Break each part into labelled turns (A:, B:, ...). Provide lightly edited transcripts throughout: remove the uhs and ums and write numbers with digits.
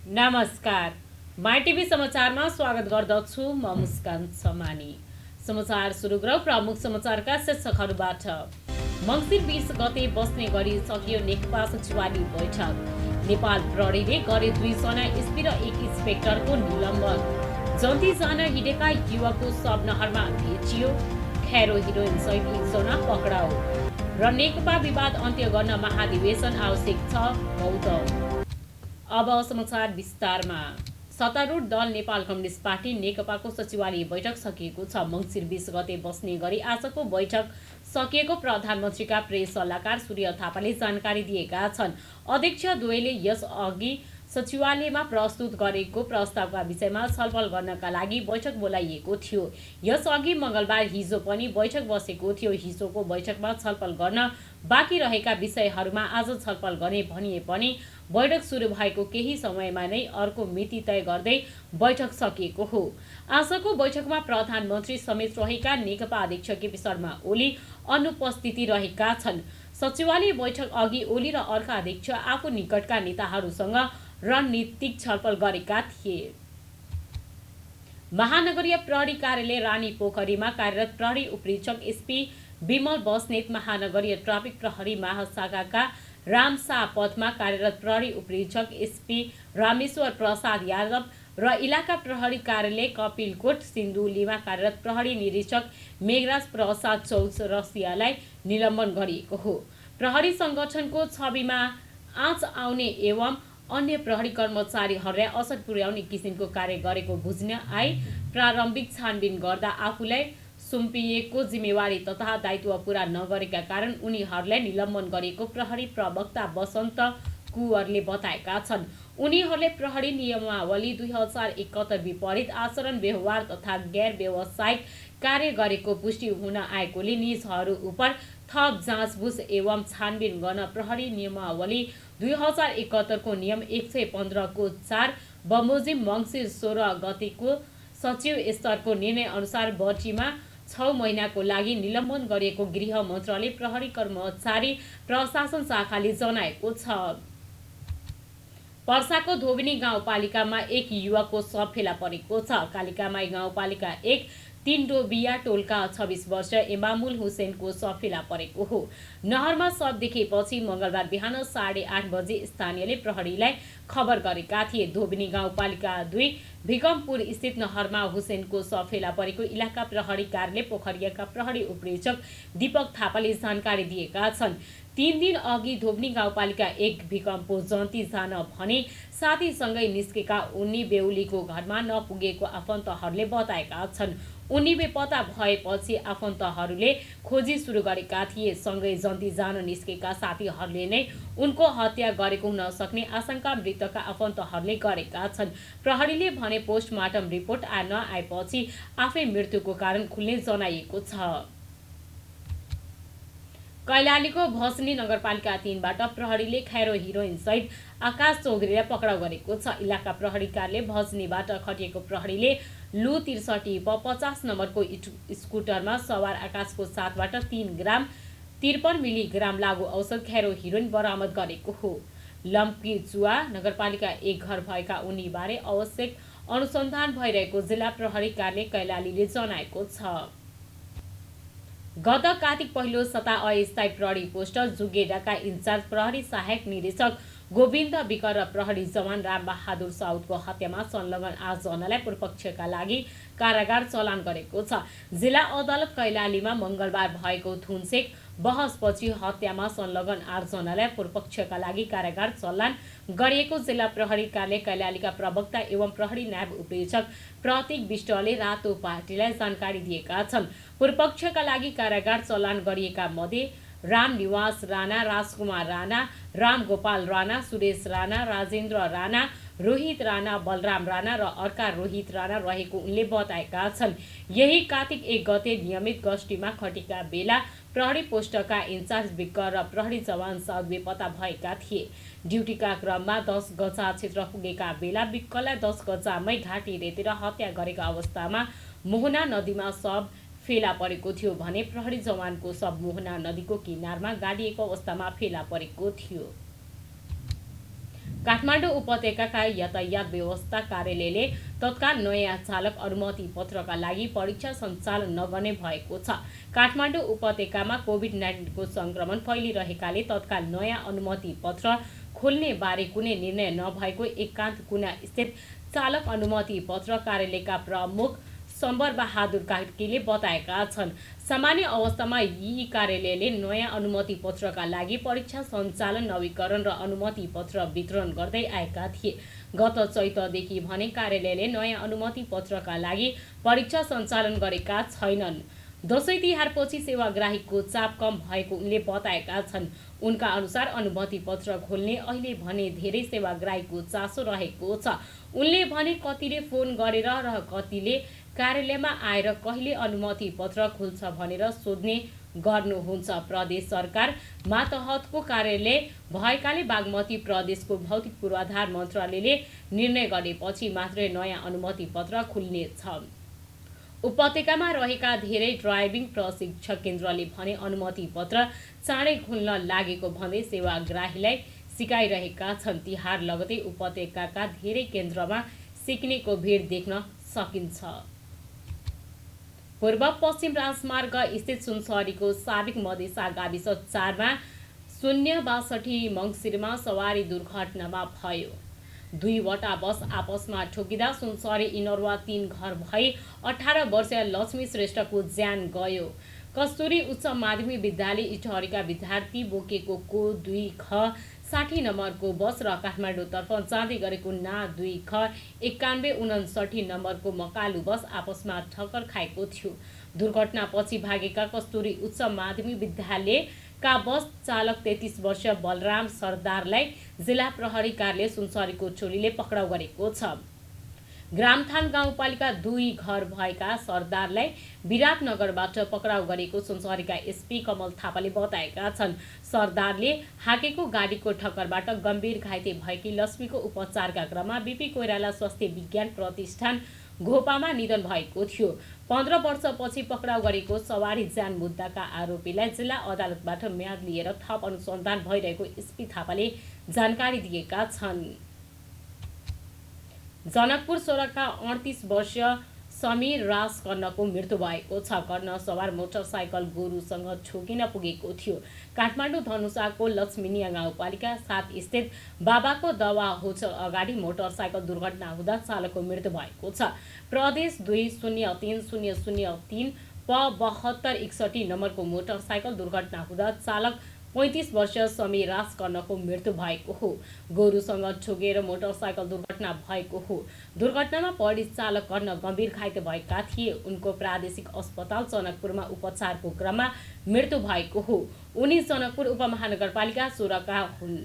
A: नमस्कार। My TV समाचारमा स्वागत गर्दछु म मुस्कान समानी। समाचार सुरु गरौँ प्रमुख समाचारका शीर्षकहरूबाट। मङ्सिर 20 गते बस्ने गरी सकियो नेकपा सचिवालय बैठक। नेपाल प्रहरीले गरे 2 जना एसपी र 1 इन्सपेक्टरको निलम्बन। जन्ती जान हिँडेका युवकको शव नहरमा भेटियो। खैरो हिरोइन सहित 1 जना पक्राउ। र नेकपा विवाद अन्त्य गर्न महाधिवेशन आवश्यक छ गौतम। अब समाचार विस्तारमा। सत्तारूढ दल नेपाल कम्युनिस्ट पार्टी नेकपाको सचिवालय बैठक सकिएको छ। मङ्सिर 20 गते बस्ने गरी आजको बैठक सकिएको प्रधानमन्त्रीका प्रेस सल्लाहकार सूर्य थापाले जानकारी दिएका छन्। अध्यक्ष द्वयले यस अघि सचिवालयमा प्रस्तुत गरेको प्रस्तावका विषयमा छलफल गर्नका लागि बैठक बोलाइएको थियो। यसअघि मङ्गलबार हिजो पनि बैठक बसेको थियो। हिजोको बैठकमा छलफल गर्न बाँकी रहेका विषयहरूमा आज छलफल गर्ने भनिए पनि बैठक सुरु भएको केही समयमा नै अर्को मिति तय गर्दै बैठक सकिएको हो। आजको बैठकमा प्रधानमन्त्री समेत रहेका नेकपा अध्यक्ष केपी शर्मा ओली अनुपस्थिति रहेका छन्। सचिवालय बैठक अघि ओली र अर्का अध्यक्ष आफू निकटका नेताहरूसँग रणनीतिक छलफल गरेका थिए। महानगरीय प्रहरी कार्यालय रानी पोखरीमा कार्यरत प्रहरी उपरीक्षक एसपी विमल बस्नेत, महानगरीय ट्राफिक प्रहरी महाशाखाका रामशाह पथमा कार्यरत प्रहरी उपरीक्षक एसपी रामेश्वर प्रसाद यादव र इलाका प्रहरी कार्यालय कपिलकोट सिन्धुलीमा कार्यरत प्रहरी निरीक्षक मेघराज प्रसाद चौरसियालाई निलम्बन गरिएको हो। प्रहरी संगठनको छविमा आँच आउने एवं अन्य प्रहरी कर्मचारीहरूलाई असर पुर्याउने किसिमको कार्य गरेको बुझ्न आए। प्रारम्भिक छानबिन गर्दा आफूलाई सुम्पिएको जिम्मेवारी तथा दायित्व पूरा नगरेका कारण उनीहरूलाई निलम्बन गरिएको प्रहरी प्रवक्ता वसन्त कुँवरले बताएका छन्। उनीहरूले प्रहरी नियमावली 2071 विपरीत आचरण व्यवहार तथा गैर व्यावसायिक कार्य गरेको पुष्टि हुन आएकोले निजहरू उप थप जाँचबुझ एवं छानबिन गर्न प्रहरी नियमावली 2071 को नियम 115 को 4 बमोजिम मङ्सिर 16 गतेको सचिव स्तरको निर्णय अनुसार बटीमा 6 महिनाको लागि निलम्बन गरिएको गृह मन्त्रालय प्रहरी कर्मचारी प्रशासन शाखाले जनाएको छ। पर्साको धोबिनी गाउँपालिकामा एक युवकको शव फेला परेको छ। कालिकामाई गाउँपालिका 1 तिनडोबिया टोलका 26 वर्षीय इमामुल हुसेनको शव फेला परेको हो। नहरमा शव देखेपछि मङ्गलबार बिहान 8:30 बजे स्थानीयले प्रहरीलाई खबर गरेका थिए। धोबिनी गाउँपालिका 2 भिकमपुर स्थित नहरमा हुसेनको शव फेला परेको इलाका प्रहरी कार्यालय पोखरियाका प्रहरी उपरीक्षक दीपक थापाले जानकारी दिएका छन्। 3 दिन अघि धोबिनी गाउँपालिका 1 भिकमपुर जन्ती जान भने साथीसँगै निस्केका उनी बेहुलीको घरमा नपुगेको आफन्तहरूले बताएका छन्। उनी बेपत्ता भएपछि आफन्तहरूले खोजी सुरु गरेका थिए। सँगै जन्ती जान निस्केका साथीहरूले नै उनको हत्या गरेको हुन सक्ने आशंका मृतकका आफन्तहरूले गरेका छन्। प्रहरीले भने पोस्टमार्टम रिपोर्ट नआएपछि आफै मृत्युको कारण खुल्ने जनाइएको छ। कैलालीको भसनी नगरपालिका 3 बाट प्रहरीले खैरो हिरोइन सहित आकाश चौधरीलाई पक्राउ गरेको छ। इलाका प्रहरी कार्यालय भजनीबाट खटिएको प्रहरीले लु 63 50 नम्बरको स्कुटरमा सवार आकाशको साथबाट 3 ग्राम 53 मिलिग्राम लागु औषध खैरो हिरोइन बरामद गरेको हो। लम्कीचुवा नगरपालिका 1 घर भएका उनीबारे आवश्यक अनुसन्धान भइरहेको जिल्ला प्रहरी कार्यालय कैलालीले जनाएको छ। गत कार्तिक पहिलो सता अस्थायी प्रहरी पोस्ट जुगेडाका इन्चार्ज प्रहरी सहायक निरीक्षक गोविन्द विकर र प्रहरी जवान रामबहादुर साउदको हत्यामा संलग्न 8 जनालाई पूर्वपक्षका लागि कारागार चलान गरेको छ। जिल्ला अदालत कैलालीमा मङ्गलबार भएको थुनसेक बहसपछि हत्यामा संलग्न 8 जनालाई पूर्वपक्षका लागि कारागार चलान गरिएको जिल्ला प्रहरी कार्यालय कैलालीका प्रवक्ता एवं प्रहरी नायब उपरीक्षक प्रतीक विष्टले रातो पार्टीलाई जानकारी दिएका छन्। पूर्वपक्षका लागि कारागार चलान गरिएका मध्ये रामनिवास राणा, राजकुमार राणा, रामगोपाल राणा, सुरेश राणा, राजेन्द्र राणा, रोहित राणा, बलराम राणा र अर्का रोहित राणा रहेको उनले बताएका छन्। यही कार्तिक 1 गते नियमित गस्तीमा खटेका बेला प्रहरी पोस्टका इन्चार्ज विकर र प्रहरी जवान साउद बेपत्ता भएका थिए। ड्युटीका क्रममा 10 गजा क्षेत्र पुगेका बेला विकललाई 10 गजामै घाँटी रेतेर हत्या गरेको अवस्थामा मोहना नदीमा शव फेला परेको थियो भने प्रहरी जवानको शव मोहना नदीको किनारमा गाडिएको अवस्थामा फेला परेको थियो। काठमाडौँ उपत्यकाका यातायात व्यवस्था कार्यालयले तत्काल नयाँ चालक अनुमति पत्रका लागि परीक्षा सञ्चालन नगर्ने भएको छ। काठमाडौँ उपत्यकामा कोभिड-19 सङ्क्रमण फैलिरहेकाले तत्काल नयाँ अनुमति पत्र खोल्ने बारे कुनै निर्णय नभएको एकान्त कुना स्थित चालक अनुमति पत्र कार्यालयका प्रमुख सम्बर बहादुर कार्कीले बताएका छन्। सामान्य अवस्थामा यी कार्यालयले नयाँ अनुमति पत्रका लागि परीक्षा सञ्चालन, नवीकरण र अनुमति पत्र वितरण गर्दै आएका थिए। गत चैतदेखि भने कार्यालयले नयाँ अनुमति पत्रका लागि परीक्षा सञ्चालन गरेका छैनन्। दशैं तिहारपछि सेवाग्राहीको चाप कम भएको उनले बताएका छन्। उनका अनुसार अनुमति पत्र खोल्ने अहिले भने धेरै सेवाग्राहीको चासो रहेको छ। उनले भने कतिले फोन गरेर र कतिले कार्यालयमा आएर कहिले अनुमति पत्र खुल्छ भनेर सोध्ने गर्नुहुन्छ। प्रदेश सरकार मातहतको कार्यालय भएकाले बागमती प्रदेशको भौतिक पूर्वाधार मन्त्रालयले निर्णय गरेपछि मात्रै नयाँ अनुमति पत्र खुल्नेछ। उपत्यकामा रहेका धेरै ड्राइभिङ प्रशिक्षक केन्द्रले भने अनुमति पत्र चाँडै खुल्न लागेको भन्दै सेवाग्राहीलाई सिकाइरहेका छन्। तिहार लगतै उपत्यकाका धेरै केन्द्रमा सिक्नेको भिड देख्न सकिन्छ। पूर्व पश्चिम राजमार्ग स्थित सुनसरीको साबिक मधेसा गाविस 4 मा 062 मङ्सिरमा सवारी दुर्घटनामा भयो। 2 वटा बस आपसमा ठोकिँदा सुनसरी इनरवा 3 घर भई 18 वर्षीय लक्ष्मी श्रेष्ठको ज्यान गयो। कस्तुरी उच्च माध्यमिक विद्यालय इटहरीका विद्यार्थी बोकेको को 2 ख 60 नम्बरको बस र काठमाडौँतर्फ जाँदै गरेको ना 2 ख 9159 नम्बरको मकालु बस आपसमा ठक्कर खाएको थियो। दुर्घटनापछि भागेका कस्तुरी उच्च माध्यमिक विद्यालयका बस चालक 33 वर्षीय बलराम सरदारलाई जिल्ला प्रहरी कार्यालय सुनसरीको टोलीले पक्राउ गरेको छ। ग्रामथान गाउँपालिका 2 घर भएका सरदारलाई विराटनगरबाट पक्राउ गरेको सुनसरीका एसपी कमल थापाले बताएका छन्। सरदारले हाकेको गाडीको ठक्करबाट गम्भीर घाइते भएकी लक्ष्मीको उपचारका क्रममा बीपी कोइराला स्वास्थ्य विज्ञान प्रतिष्ठान घोपामा निधन भएको थियो। 15 वर्षपछि पक्राउ गरेको सवारी ज्यान मुद्दाका आरोपीलाई जिल्ला अदालतबाट म्याद लिएर थप अनुसन्धान भइरहेको एसपी थापाले जानकारी दिएका छन्। जनकपुर सोरका 38 वर्षीय समीर राज कर्णको मृत्यु भएको छ। कर्ण सवार मोटरसाइकल गोरुसँग ठोकिन पुगेको थियो। काठमाडौँ धनुषाको लक्ष्मीनिया गाउँपालिका 7 स्थित बाबाको दवा होटल अगाडि मोटरसाइकल दुर्घटना हुँदा चालकको मृत्यु भएको छ। प्रदेश 2030003 प 7261 नम्बरको मोटरसाइकल दुर्घटना हुँदा चालक 35 वर्षीय समीर राज कर्णको मृत्यु भएको हो। गोरुसँग ठोकेर मोटरसाइकल दुर्घटना भएको हो। दुर्घटनामा पीडित चालक कर्ण गम्भीर घाइते भएका थिए। उनको प्रादेशिक अस्पताल जनकपुरमा उपचारको क्रममा मृत्यु भएको हो। उनी जनकपुर उपमहानगरपालिका 16 का हुन्।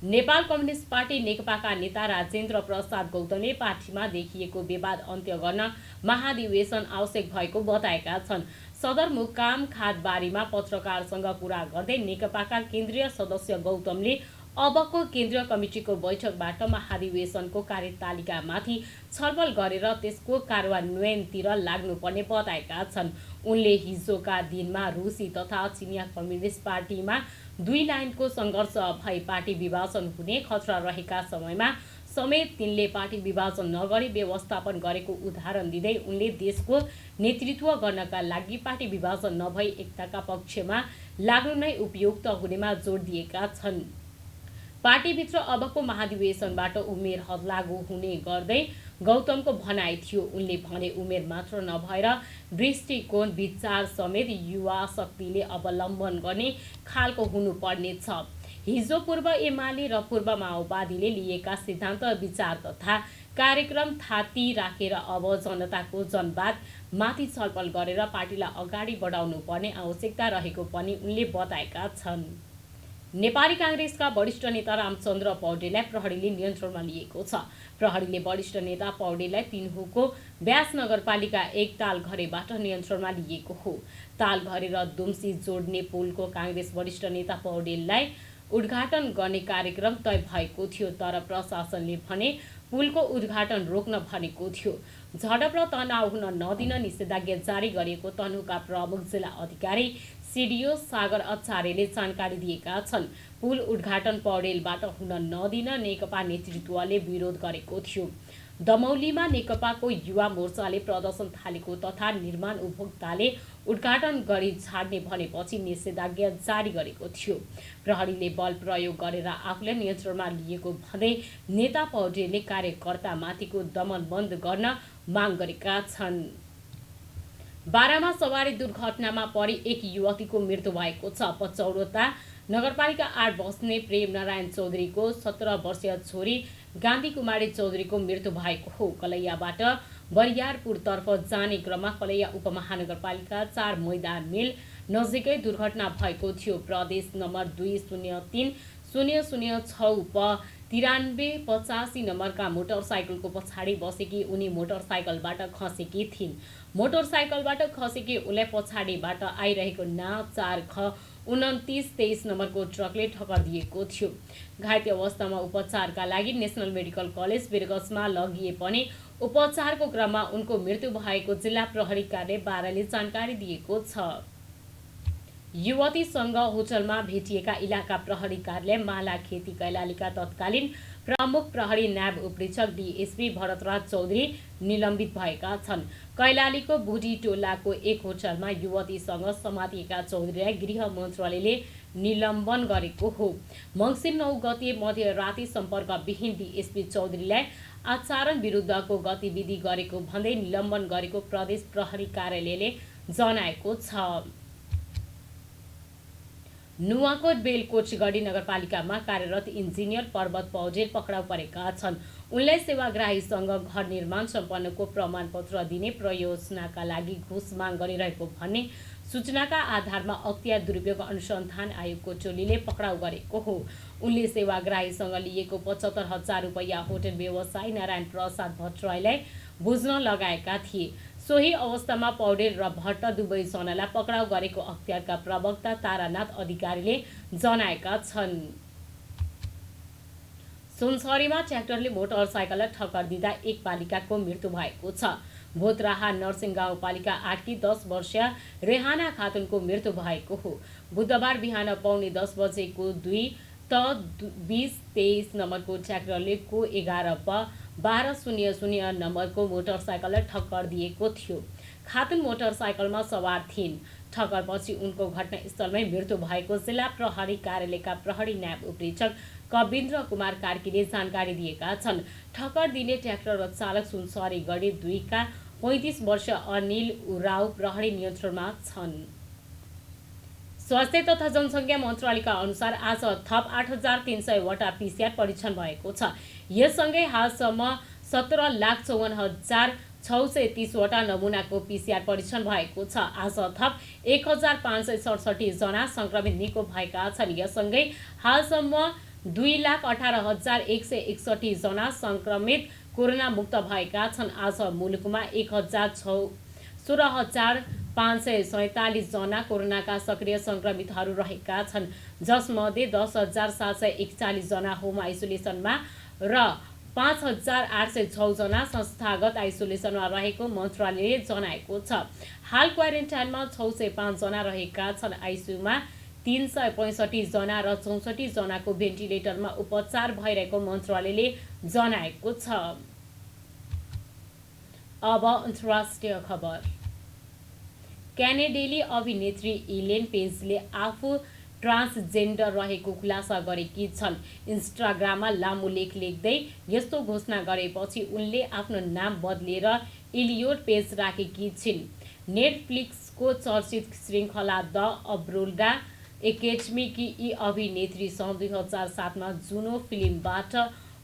A: नेपाल कम्युनिस्ट पार्टी नेकपाका नेता राजेन्द्र प्रसाद गौतमले पार्टीमा देखिएको विवाद अन्त्य गर्न महाधिवेशन आवश्यक भएको बताएका छन्। सदरमुकाम खादबारीमा पत्रकारसँग कुरा गर्दै नेकपाका केन्द्रीय सदस्य गौतमले अबको केन्द्रीय कमिटीको बैठकबाट महाधिवेशनको कार्यतालिकामाथि छलफल गरेर त्यसको कार्यान्वयनतिर लाग्नुपर्ने बताएका छन्। उनले हिजोका दिनमा रुसी तथा चिनिया कम्युनिस्ट पार्टीमा 2 लाइनको सङ्घर्ष भई पार्टी विभाजन हुने खतरा रहेका समयमा समेत तिनले पार्टी विभाजन नगरी व्यवस्थापन गरेको उदाहरण दिँदै उनले देशको नेतृत्व गर्नका लागि पार्टी विभाजन नभई एकताका पक्षमा लाग्नु नै उपयुक्त हुनेमा जोड दिएका छन्। पार्टीभित्र अबको महाधिवेशनबाट उमेर हद लागू हुने गर्दै गौतमको भनाइ थियो। उनले भने उमेर मात्र नभएर दृष्टिकोण विचार समेत युवा शक्तिले अवलम्बन गर्ने खालको हुनुपर्ने छ। हिजो पूर्व एमाले र पूर्व माओवादीले लिएका सिद्धान्त विचार तथा कार्यक्रम थाती राखेर अब जनताको जनवाद माथि छलफल गरेर पार्टीलाई अगाडि बढाउनु पर्ने आवश्यकता रहेको पनि उनले बताएका छन्। नेपाली कांग्रेसका वरिष्ठ नेता रामचन्द्र पौडेललाई प्रहरीले नियन्त्रणमा लिएको छ। प्रहरीले वरिष्ठ नेता पौडेललाई तिनहुको व्यास नगरपालिका 1 तालघरेबाट नियन्त्रणमा लिएको हो। तालघरे र दुम्सी जोड्ने पुलको कांग्रेस वरिष्ठ नेता पौडेललाई उद्घाटन गर्ने कार्यक्रम तय भएको थियो, तर प्रशासनले भने पुलको उद्घाटन रोक्न भनेको थियो। झडप र तनाव हुन नदिन निषेधाज्ञा जारी गरिएको तनहुका प्रमुख जिल्ला अधिकारी सिडिओ सागर आचार्यले जानकारी दिएका छन्। पुल उद्घाटन पौडेलबाट हुन नदिन नेकपा नेतृत्वले विरोध गरेको थियो। दमौलीमा नेकपाको युवा मोर्चाले प्रदर्शन थालेको तथा निर्माण उपभोक्ताले उद्घाटन गरी छाड्ने भनेपछि निषेधाज्ञा जारी गरेको थियो। प्रहरीले बल प्रयोग गरेर आफूलाई नियन्त्रणमा लिएको भन्दै नेता पौडेलले कार्यकर्तामाथिको दमन बन्द गर्न माग गरेका छन्। बारामा सवारी दुर्घटनामा परि एक युवतीको मृत्यु भएको छ। पचौरता नगरपालिका 8 बस्ने प्रेम नारायण चौधरीको 17 वर्षीय छोरी गान्धी कुमारी चौधरीको मृत्यु भएको हो। कलैयाबाट बरियारपुरतर्फ जाने क्रममा कलैया उपमहानगरपालिका 4 मैदान मिल नजिकै दुर्घटना भएको थियो। प्रदेश नम्बर 203-006 प 9385 नम्बरका मोटरसाइकलको पछाडि बसेकी उनी मोटरसाइकलबाट खसेकी थिइन्। मोटरसाइकलबाट खसेकी उनलाई पछाडिबाट आइरहेको ना 4ख2923 नम्बरको ट्रकले ठक्कर दिएको थियो। घाइते अवस्थामा उपचारका लागि नेशनल मेडिकल कलेज वीरगञ्जमा लगिए पनि उपचारको क्रममा उनको मृत्यु भएको जिल्ला प्रहरी कार्यालय बाराले जानकारी दिएको छ। युवतीसँग होटलमा भेटिएका इलाका प्रहरी कार्यालय माला खेती कैलालीका तत्कालीन प्रमुख प्रहरी नायब उपरीक्षक डीएसपी भरतराज चौधरी निलम्बित भएका छन्। कैलालीको बुढी टोलाको एक होटलमा युवतीसँग समातिएका चौधरीलाई गृह मन्त्रालयले निलम्बन गरेको हो। मङ्सिर 9 गते मध्यराती सम्पर्कविहीन डीएसपी चौधरीलाई आचरण विरुद्धको गतिविधि गरेको भन्दै निलम्बन गरेको प्रदेश प्रहरी कार्यालयले जनाएको छ। नुवाकोट बेलकोटगढी नगरपालिकामा कार्यरत इन्जिनियर पर्वत पौडेल पक्राउ परेका छन्। उनलाई सेवाग्राहीसँग घर निर्माण सम्पन्नको प्रमाणपत्र दिने प्रयोजनाका लागि घुस माग गरिरहेको भन्ने सूचनाका आधारमा अख्तियार दुरुपयोग अनुसन्धान आयोगको टोलीले पक्राउ गरेको हो। उनले सेवाग्राहीसँग लिएको 75,000 रुपैयाँ होटल व्यवसायी नारायण प्रसाद भट्टराईलाई बुझ्न लगाएका थिए। सोही अवस्थामा पौडेल र भट्ट दुवैजनालाई पक्राउ गरेको अख्तियारका प्रवक्ता तारानाथ अधिकारीले जनाएका छन्। सुनसरीमा ट्र्याक्टरले मोटरसाइकललाई ठक्कर दिँदा एक बालिकाको मृत्यु भएको छ। भोतराहा नर्सिङ गाउँपालिका 8 की 10 वर्षीय रेहाना खातुनको मृत्यु भएको हो। बुधबार बिहान पौने 10 बजेको 2-20-23 नम्बरको ट्र्याक्टरले को 11 प 1200 नम्बरको मोटरसाइकललाई ठक्कर दिएको थियो। खातुन मोटरसाइकलमा सवार थिइन्। ठक्करपछि उनको घटनास्थलमै मृत्यु भएको जिल्ला प्रहरी कार्यालयका प्रहरी नायब उपरीक्षक कविन्द्र कुमार कार्कीले जानकारी दिएका छन्। ठक्कर दिने ट्र्याक्टर चालक सुनसरी गढी 2 का 35 वर्षीय अनिल उराव प्रहरी नियन्त्रणमा छन्। स्वास्थ्य तथा जनसङ्ख्या मन्त्रालयका अनुसार आज थप 8,300 वटा पीसीआर परीक्षण भएको छ। यससँगै हालसम्म 17,54,630 वटा नमुनाको पीसीआर परीक्षण भएको छ। आज थप 1,567 जना संक्रमित निको भएका छन्। यससँगै हालसम्म 2,18,161 जना संक्रमित कोरोना मुक्त भएका छन्। आज मुलुकमा 16,547 जना कोरोनाका सक्रिय संक्रमितहरू रहेका छन्, जसमध्ये 10,741 जना होम आइसोलेसनमा र 5,806 जना संस्थागत आइसोलेसनमा रहेको मन्त्रालयले जनाएको छ। हाल क्वारेन्टाइनमा 605 जना रहेका छन्। आइसियुमा 365 जना र 64 जनाको भेन्टिलेटरमा उपचार भइरहेको मन्त्रालयले जनाएको छ। अब अन्तर्राष्ट्रिय खबर। क्यानेडेली अभिनेत्री इलेन पेजले आफू ट्रान्सजेन्डर रहेको खुलासा गरेकी छन्। इन्स्टाग्राममा लामो लेख लेख्दै यस्तो घोषणा गरेपछि उनले आफ्नो नाम बदलेर इलियोट पेज राखेकी छिन्। नेटफ्लिक्सको चर्चित श्रृङ्खला द अम्ब्रेला एकेडमीकी यी अभिनेत्री सन् 2007 मा जुनो फिल्मबाट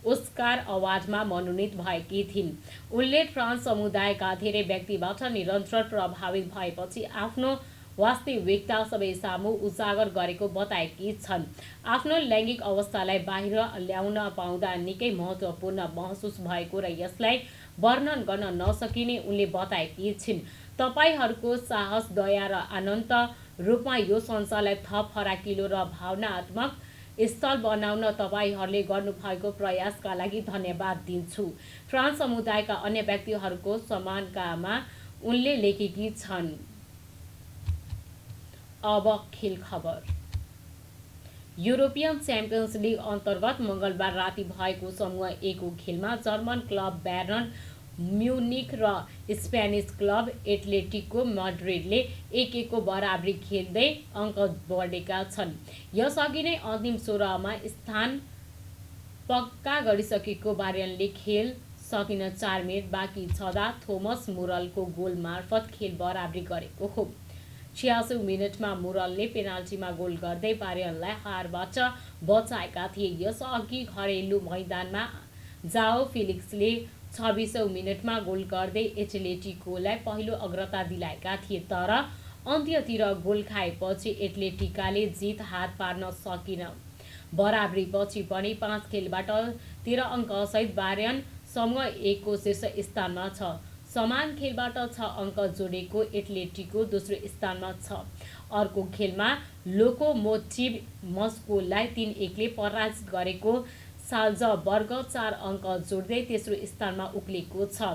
A: ओस्कार अवार्डमा मनोनित भएकी थिइन्। उनले ट्रान्स समुदायका धेरै व्यक्तिबाट निरन्तर प्रभावित भएपछि आफ्नो वास्तविकता सबैसामु उजागर गरेको बताएकी छन्। आफ्नो लैङ्गिक अवस्थालाई बाहिर ल्याउन पाउँदा निकै महत्त्वपूर्ण महसुस भएको र यसलाई वर्णन गर्न नसकिने उनले बताएकी छिन्। तपाईहरूको साहस, दया र अनन्त रूपमा यो संसारलाई थप फराकिलो र भावनात्मक स्थल बनाउन तपाईहरूले गर्नुभएको प्रयासका लागि धन्यवाद दिन्छु। ट्रान्स समुदायका अन्य व्यक्तिहरूको सम्मानकामा उनले लेखेकी छन्। अब खेल खबर। युरोपियन च्याम्पियन्स लिग अन्तर्गत मंगलबार राति भएको समूह ए को खेलमा जर्मन क्लब बायर्न म्युनिख र स्पेनिस क्लब एटलेटिको मड्रिडले 1-1 को बराबरी खेल्दै अङ्क बढेका छन्। यसअघि नै अन्तिम 16 मा स्थान पक्का गरिसकेको बायर्नले खेल सकिन 4 मिनेट बाँकी छँदा थोमस मुरलको गोल मार्फत खेल बराबरी गरेको हो। 86 मिनेटमा मुरलले पेनाल्टीमा गोल गर्दै बायर्नलाई हारबाट बचाएका थिए। यसअघि घरेलु मैदानमा जाओ फेलिक्सले 26औं मिनेटमा गोल गर्दै एटलेटिकोलाई पहिलो अग्रता दिलाएका थिए, तर अन्त्यतिर गोल खाएपछि एटलेटिकाले जित हात पार्न सकिन। बराबरीपछि पनि 5 खेलबाट 13 अङ्कसहित बायर्न समूह ए को शीर्ष स्थानमा छ। समान खेलबाट 6 अङ्क जोडेको एटलेटिको दोस्रो स्थानमा छ। अर्को खेलमा लोकोमोटिभ मस्कोलाई 3-1 ले पराजित गरेको साल्जबर्ग 4 अङ्क जोड्दै तेस्रो स्थानमा उक्लेको छ।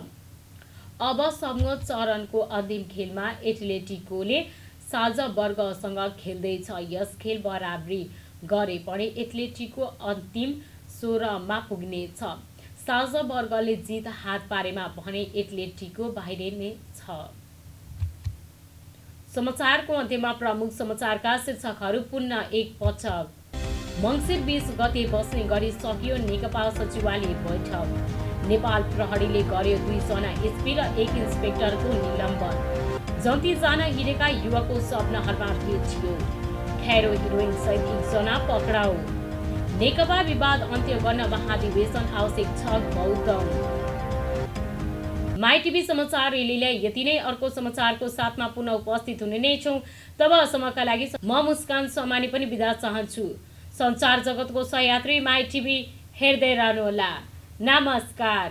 A: अब समूह चरणको अन्तिम खेलमा एटलेटिकोले साल्जबर्गसँग खेल्दैछ। यस खेल बराबरी गरे पनि एटलेटिको अन्तिम 16 मा पुग्नेछ। साल्जबर्गले जित हात पारेमा भने एटलेटिको बाहिर नै छ। समाचारको अन्त्यमा प्रमुख समाचारका शीर्षकहरू पुनः एक पटक। मङ्सिर 20 गते बस्ने गरी सकियो नेकपा सचिवालय बैठक। नेपाल प्रहरीले गर्यो 2 जना एसपी र 1 इन्सपेक्टरको निलम्बन। जन्ती जान हिँडेका युवकको सपनाहरूमा भेटियो। खैरो हिरोइन सहित 1 जना पक्राउ। नेकपा विवाद अन्त्य गर्न महाधिवेशन आवश्यक छ गौतम। माई टिभी समाचार रेलीलाई यति नै। अर्को समाचारको साथमा पुनः उपस्थित हुने नै छौँ। तबसम्मका लागि म मुस्कान समानी पनि बिदा चाहन्छु। सञ्चार जगतको सहयात्री माई टिभी हेर्दै रहनुहोला। नमस्कार।